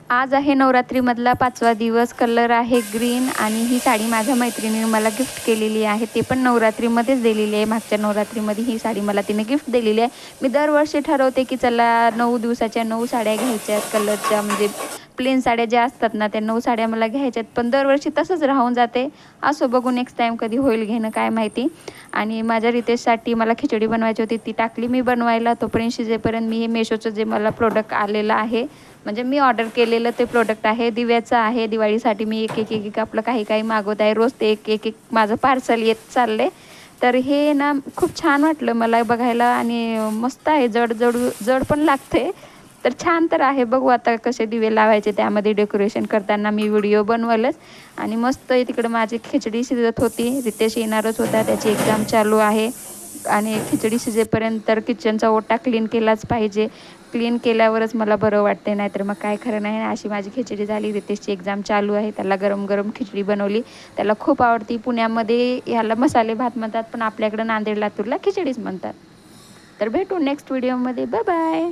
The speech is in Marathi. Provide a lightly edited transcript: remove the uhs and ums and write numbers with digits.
आज आहे नवरात्रीमधला 5वा दिवस. कलर आहे ग्रीन आणि ही साडी माझ्या मैत्रिणीने मला गिफ्ट केलेली आहे. ते पण नवरात्रीमध्येच दिलेली आहे. मागच्या नवरात्रीमध्ये ही साडी मला तिने गिफ्ट दिलेली आहे. मी दरवर्षी ठरवते की चला 9 दिवसाच्या 9 साड्या घ्यायच्या कलरच्या, म्हणजे प्लेन साड्या ज्या असतात ना त्या 9 साड्या मला घ्यायच्यात, पण दरवर्षी तसंच राहून जाते. असो, बघू नेक्स्ट टाईम कधी होईल घेणं काय माहिती. आणि माझ्या रितेशसाठी मला खिचडी बनवायची होती, ती टाकली मी बनवायला. तोपर्यंत शिजेपर्यंत मी हे मेशोचं जे मला प्रोडक्ट आलेलं आहे, म्हणजे मी ऑर्डर केलेलं ते प्रोडक्ट आहे, दिव्याचं आहे. दिवाळीसाठी मी एक आपलं काही मागवत आहे. रोज ते एक माझं पार्सल येत चालले. तर हे ना खूप छान वाटलं मला बघायला आणि मस्त आहे. जड पण लागते, तर छान तर आहे. बघू आता कसे दिवे लावायचे, त्यामध्ये डेकोरेशन करताना मी व्हिडिओ बनवलंच. आणि मस्त तिकडं माझी खिचडी शिजत होती. रितेश येणारच होता, त्याची एक्झाम चालू आहे. आणि खिचडी शिजेपर्यंत तर किचनचा ओटा क्लीन केलाच पाहिजे. क्लीन केल्यावरच मला बरं वाटते, नाहीतर मग काय खरं नाही. अशी माझी खिचडी झाली. रितेशची एक्झाम चालू आहे, त्याला गरम गरम खिचडी बनवली. त्याला खूप आवडती. पुण्यामध्ये ह्याला मसाले भात म्हणतात, पण आपल्याकडं नांदेड लातूरला खिचडीच म्हणतात. तर भेटू नेक्स्ट व्हिडिओमध्ये. Bye bye.